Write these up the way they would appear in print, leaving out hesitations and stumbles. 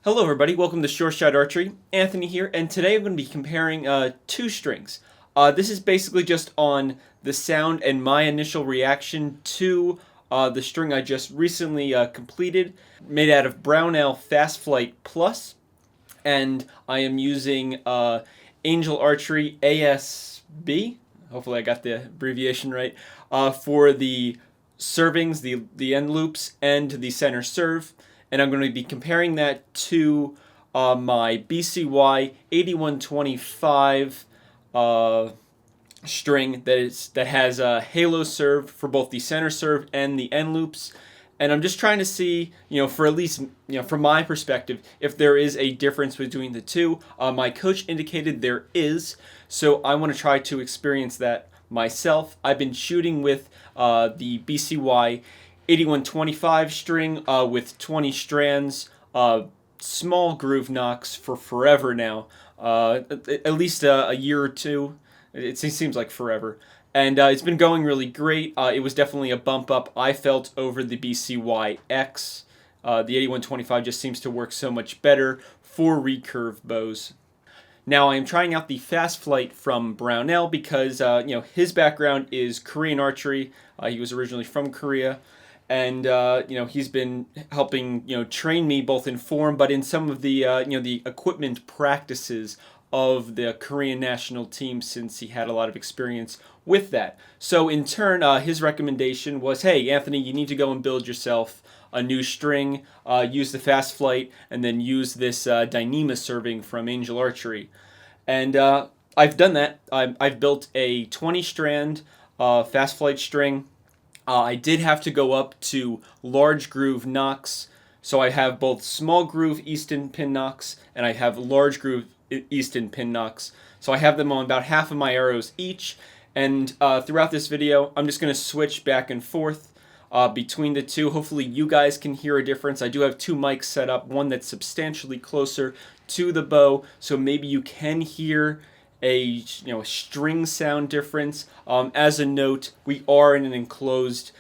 Hello everybody, welcome to Short Shot Archery. Anthony here, and today I'm going to be comparing two strings. This is basically just on the sound and my initial reaction to the string I just recently completed, made out of Brownell Fast Flight Plus, and I am using Angel Archery ASB, hopefully I got the abbreviation right, for the servings, the end loops, and the center serve. And I'm going to be comparing that to my BCY 8125 string that has a halo serve for both the center serve and the end loops. And I'm just trying to see, for at least, from my perspective, if there is a difference between the two. My coach indicated there is, so I want to try to experience that myself. I've been shooting with the BCY 8125 string with 20 strands, small groove knocks for forever now, at least a year or two. It seems like forever. And it's been going really great. It was definitely a bump up, I felt, over the BCY-X. The 8125 just seems to work so much better for recurve bows. Now I am trying out the Fast Flight from Brownell because his background is Korean archery. He was originally from Korea. And he's been helping train me both in form, but in some of the the equipment practices of the Korean national team, since he had a lot of experience with that. So in turn, his recommendation was, hey Anthony, you need to go and build yourself a new string, use the Fast Flight, and then use this Dyneema serving from Angel Archery. And I've done that. I've built a 20 strand Fast Flight string. I did have to go up to large groove knocks, so I have both small groove Easton pin knocks and I have large groove Easton pin knocks. So I have them on about half of my arrows each, and throughout this video I'm just going to switch back and forth between the two. Hopefully you guys can hear a difference. I do have two mics set up, one that's substantially closer to the bow, so maybe you can hear a string sound difference. As a note, we are in an enclosed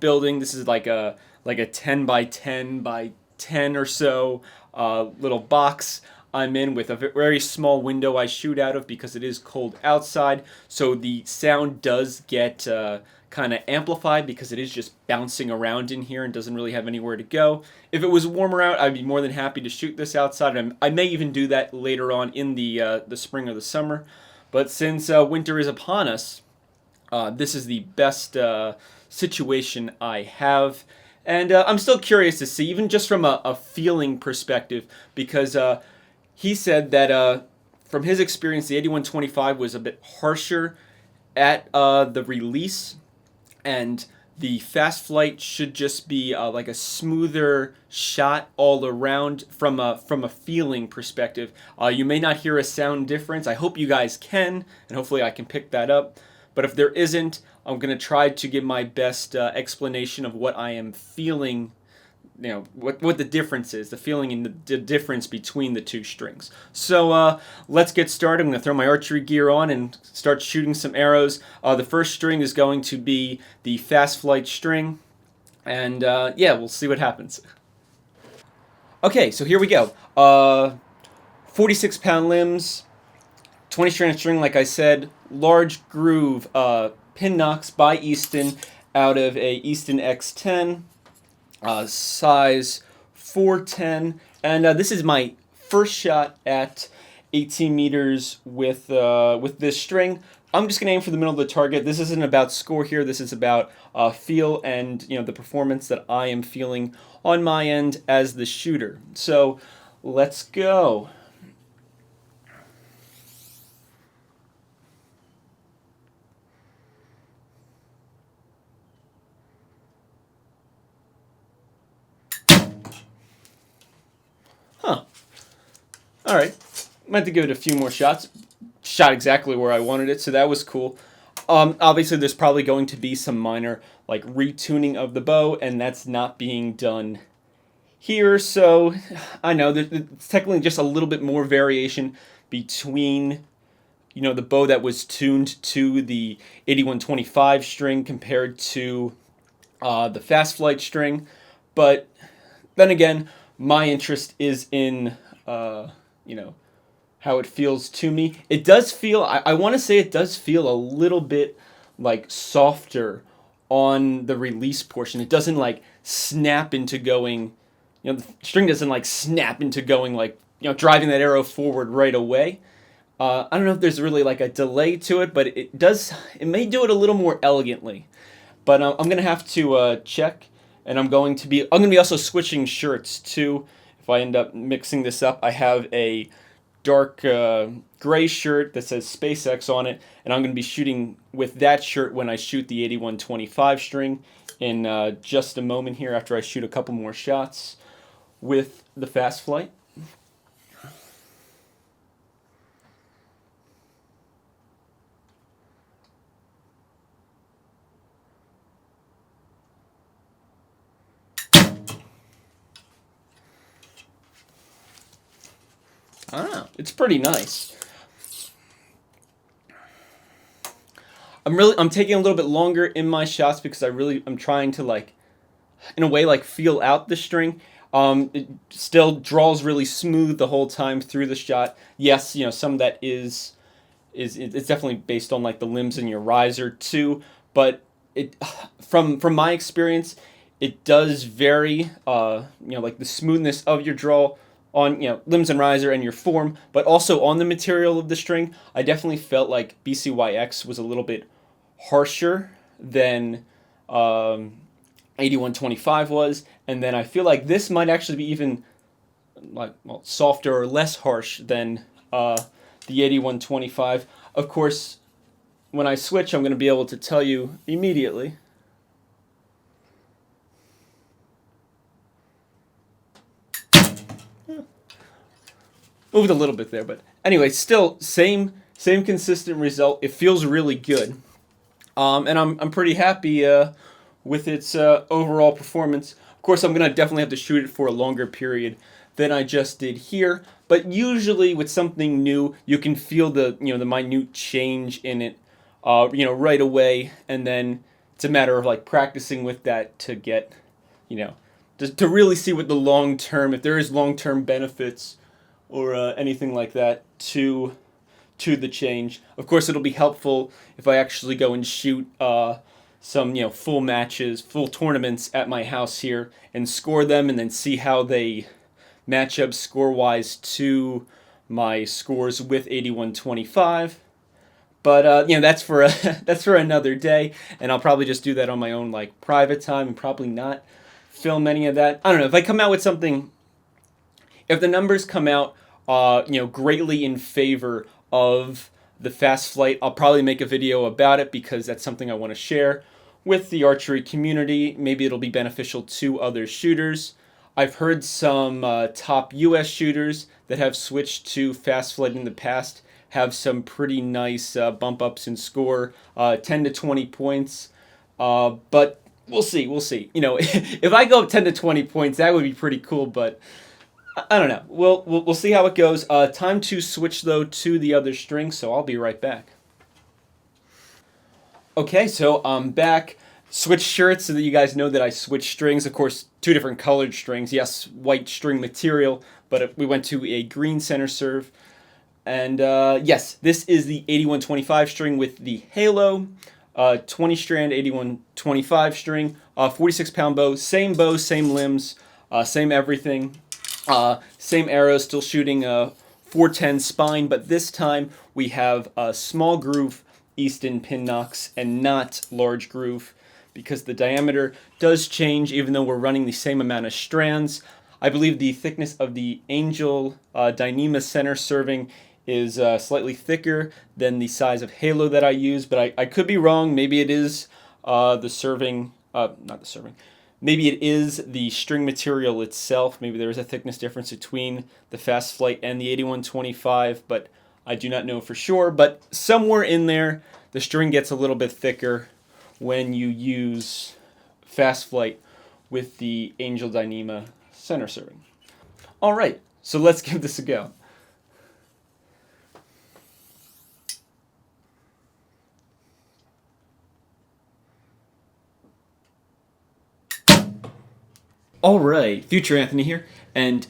building. This is like a 10 by 10 by 10 or so little box I'm in, with a very small window I shoot out of because it is cold outside. So the sound does get kind of amplified because it is just bouncing around in here and doesn't really have anywhere to go. If it was warmer out, I'd be more than happy to shoot this outside. I may even do that later on in the spring or the summer. But since winter is upon us, this is the best situation I have. And I'm still curious to see, even just from a feeling perspective, because he said that from his experience, the 8125 was a bit harsher at the release, and the Fast Flight should just be like a smoother shot all around from a feeling perspective. You may not hear a sound difference. I hope you guys can, and hopefully I can pick that up. But if there isn't, I'm going to try to give my best explanation of what I am feeling, what the difference is, the feeling and the difference between the two strings. So let's get started. I'm going to throw my archery gear on and start shooting some arrows. The first string is going to be the Fast Flight string, and yeah, we'll see what happens. Okay, so here we go. 46-pound limbs, 20 strand string, like I said, large groove pin knocks by Easton out of a Easton X10. Size 410, and this is my first shot at 18 meters with this string. I'm just gonna aim for the middle of the target. This isn't about score here. This is about feel and the performance that I am feeling on my end as the shooter. So let's go. Huh. All right. I have to give it a few more shots. Shot exactly where I wanted it, so that was cool. Obviously, there's probably going to be some minor retuning of the bow, and that's not being done here. So I know that it's technically just a little bit more variation between the bow that was tuned to the 8125 string compared to the Fast Flight string, but then again, my interest is in, you know, how it feels to me. It does feel, I want to say it does feel a little bit like softer on the release portion. It doesn't like snap into going, the string doesn't like snap into going like, driving that arrow forward right away. I don't know if there's really like a delay to it, but it may do it a little more elegantly. But I'm going to have to check, and I'm going to be also switching shirts too. If I end up mixing this up, I have a dark gray shirt that says SpaceX on it, and I'm going to be shooting with that shirt when I shoot the 8125 string in just a moment here after I shoot a couple more shots with the Fast Flight. I don't know. It's pretty nice. I'm taking a little bit longer in my shots because I'm trying to like, in a way, like feel out the string. It still draws really smooth the whole time through the shot. Yes, some of that is it's definitely based on like the limbs in your riser too. But it from my experience, it does vary. Like the smoothness of your draw on limbs and riser and your form, but also on the material of the string. I definitely felt like BCYX was a little bit harsher than 8125 was, and then I feel like this might actually be even like softer or less harsh than the 8125. Of course, when I switch, I'm going to be able to tell you immediately. Moved a little bit there, but anyway, still same consistent result. It feels really good, and I'm pretty happy with its overall performance. Of course, I'm gonna definitely have to shoot it for a longer period than I just did here. But usually with something new, you can feel the the minute change in it, right away, and then it's a matter of like practicing with that to get, to really see what the long term, if there is long term benefits or anything like that to the change. Of course, it'll be helpful if I actually go and shoot some full matches, full tournaments at my house here and score them, and then see how they match up score-wise to my scores with 8125. But that's for that's for another day, and I'll probably just do that on my own like private time and probably not film any of that. I don't know if I come out with something. If the numbers come out, greatly in favor of the Fast Flight, I'll probably make a video about it because that's something I want to share with the archery community. Maybe it'll be beneficial to other shooters. I've heard some top U.S. shooters that have switched to Fast Flight in the past have some pretty nice bump ups in score, 10 to 20 points. But we'll see. If I go up 10 to 20 points, that would be pretty cool. But I don't know. We'll see how it goes. Time to switch though to the other string, so I'll be right back. Okay, so I'm back. Switch shirts so that you guys know that I switched strings. Of course, two different colored strings. Yes, white string material, but we went to a green center serve. And yes, this is the 8125 string with the halo. 20 strand 8125 string. 46-pound bow. Same limbs. Same everything. Same arrow, still shooting 410 spine, but this time we have a small groove Easton pin nocks and not large groove because the diameter does change even though we're running the same amount of strands. I believe the thickness of the Angel Dyneema center serving is slightly thicker than the size of halo that I use, but I could be wrong. Maybe it is the serving, not the serving. Maybe it is the string material itself. Maybe there is a thickness difference between the Fast Flight and the 8125, but I do not know for sure. But somewhere in there, the string gets a little bit thicker when you use Fast Flight with the Angel Dyneema center serving. All right, so let's give this a go. All right, Future Anthony here, and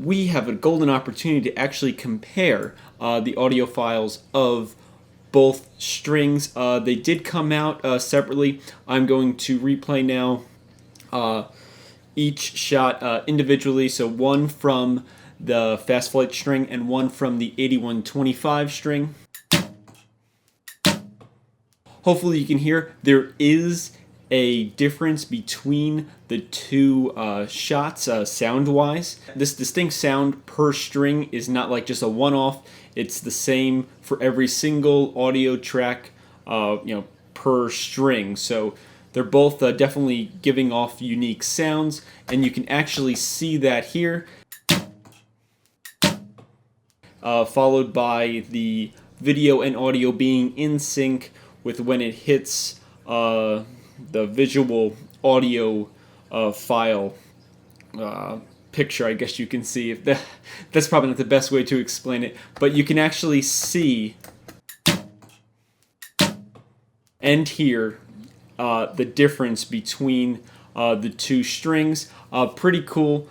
we have a golden opportunity to actually compare the audio files of both strings. They did come out separately. I'm going to replay now each shot individually, so one from the fast flight string and one from the 8125 string. Hopefully you can hear there is a difference between the two shots sound-wise. This distinct sound per string is not like just a one-off. It's the same for every single audio track, per string. So they're both definitely giving off unique sounds, and you can actually see that here. Followed by the video and audio being in sync with when it hits the visual audio file picture. I guess you can see if that's probably not the best way to explain it, but you can actually see and hear the difference between the two strings. Pretty cool.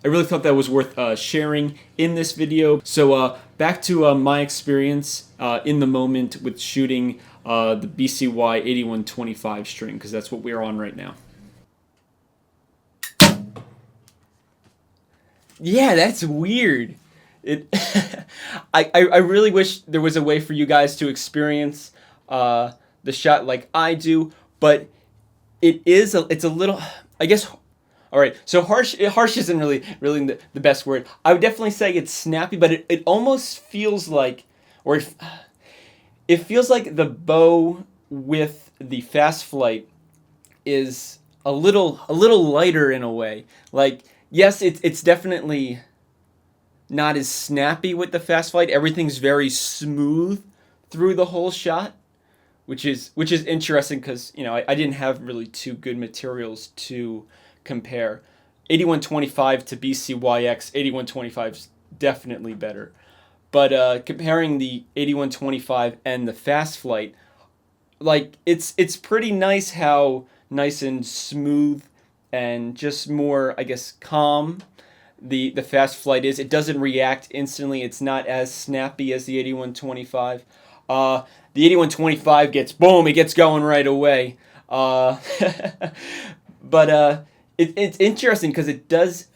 I really thought that was worth sharing in this video. So back to my experience in the moment with shooting the BCY 8125 string, because that's what we're on right now. Yeah, that's weird. I really wish there was a way for you guys to experience the shot like I do, but it's a little, I guess. All right, so harsh isn't really the best word. I would definitely say it's snappy, but it almost feels like, or it feels like the bow with the fast flight is a little lighter in a way. Like, yes, it's definitely not as snappy with the fast flight. Everything's very smooth through the whole shot, which is interesting because I didn't have really two good materials to compare. 8125 to BCYX, 8125 is definitely better. But comparing the 8125 and the fast flight, like it's pretty nice how nice and smooth and just more, I guess, calm the fast flight is. It doesn't react instantly. It's not as snappy as the 8125. The 8125 gets boom, it gets going right away. But it's interesting because it does.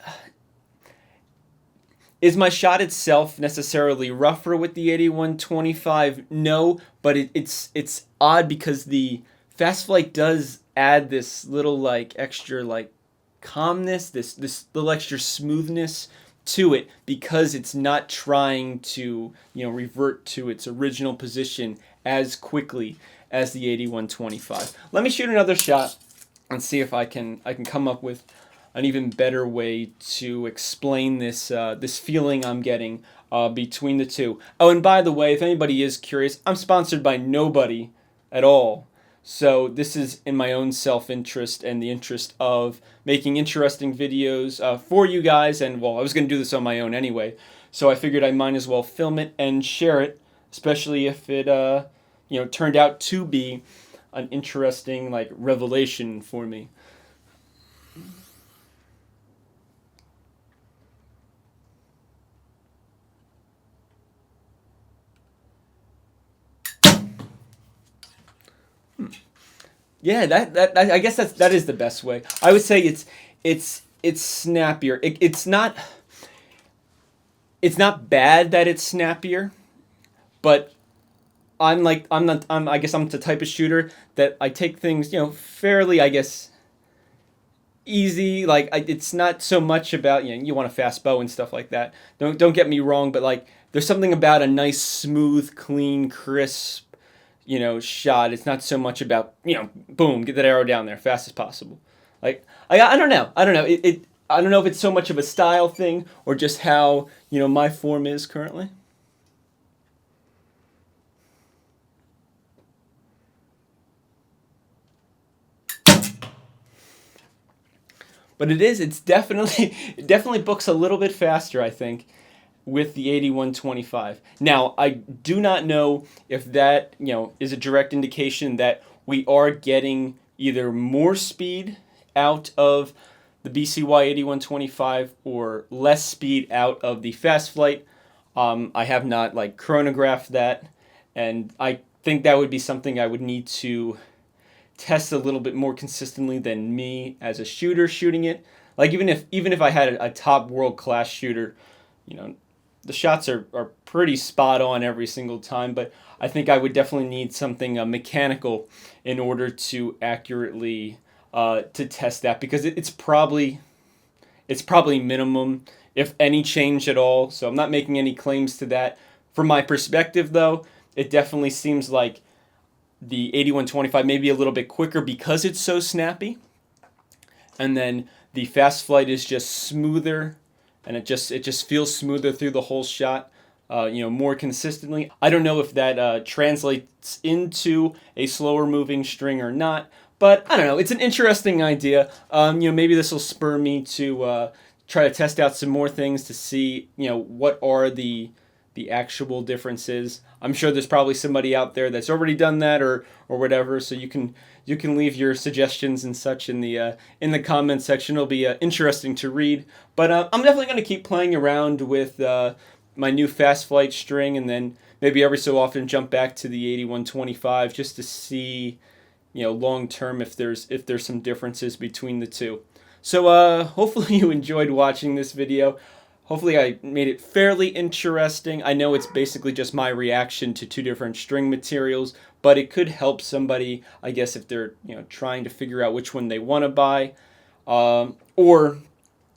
Is my shot itself necessarily rougher with the 8125? No, but it's odd because the fast flight does add this little like extra like calmness, this little extra smoothness to it because it's not trying to revert to its original position as quickly as the 8125. Let me shoot another shot and see if I can come up with an even better way to explain this this feeling I'm getting between the two. Oh, and by the way, if anybody is curious, I'm sponsored by nobody at all. So this is in my own self-interest and the interest of making interesting videos for you guys. And well, I was going to do this on my own anyway, so I figured I might as well film it and share it, especially if it turned out to be an interesting like revelation for me. Yeah, that I guess that is the best way. I would say it's snappier. It's not bad that it's snappier, but I guess I'm the type of shooter that I take things fairly, I guess, easy. Like it's not so much about you want a fast bow and stuff like that. Don't get me wrong, but like there's something about a nice, smooth, clean, crisp shot. It's not so much about boom, get that arrow down there fast as possible. Like I don't know. I don't know. I don't know if it's so much of a style thing or just how my form is currently. But it's definitely books a little bit faster, I think, with the 8125. Now, I do not know if that, is a direct indication that we are getting either more speed out of the BCY 8125 or less speed out of the fast flight. I have not like chronographed that, and I think that would be something I would need to test a little bit more consistently than me as a shooter shooting it. Like even if I had a top world class shooter, you know, the shots are pretty spot on every single time, but I think I would definitely need something mechanical in order to accurately to test that, because it's probably minimum, if any change at all. So I'm not making any claims to that. From my perspective, though, it definitely seems like the 8125 may be a little bit quicker because it's so snappy, and then the fast flight is just smoother, and it just feels smoother through the whole shot, more consistently. I don't know if that translates into a slower moving string or not, but I don't know. It's an interesting idea. Maybe this will spur me to try to test out some more things to see, what are the actual differences. I'm sure there's probably somebody out there that's already done that or whatever. So you can leave your suggestions and such in the comment section. It'll be interesting to read. But I'm definitely going to keep playing around with my new fast flight string, and then maybe every so often jump back to the 8125 just to see, long term if there's some differences between the two. So hopefully you enjoyed watching this video. Hopefully I made it fairly interesting. I know it's basically just my reaction to two different string materials, but it could help somebody, I guess, if they're trying to figure out which one they want to buy, or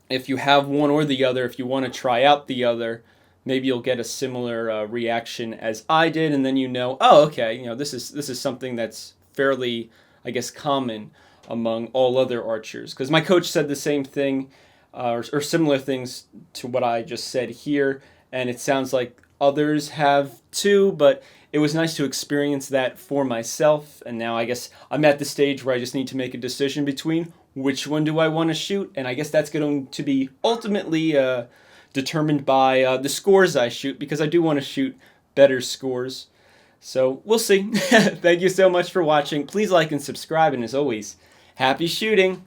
if you have one or the other, if you want to try out the other, maybe you'll get a similar reaction as I did, and then oh, okay, this is something that's fairly, I guess, common among all other archers. Because my coach said the same thing, or similar things to what I just said here, and it sounds like others have too, but it was nice to experience that for myself, and now I guess I'm at the stage where I just need to make a decision between which one do I want to shoot, and I guess that's going to be ultimately determined by the scores I shoot, because I do want to shoot better scores. So we'll see. Thank you so much for watching. Please like and subscribe, and as always, happy shooting!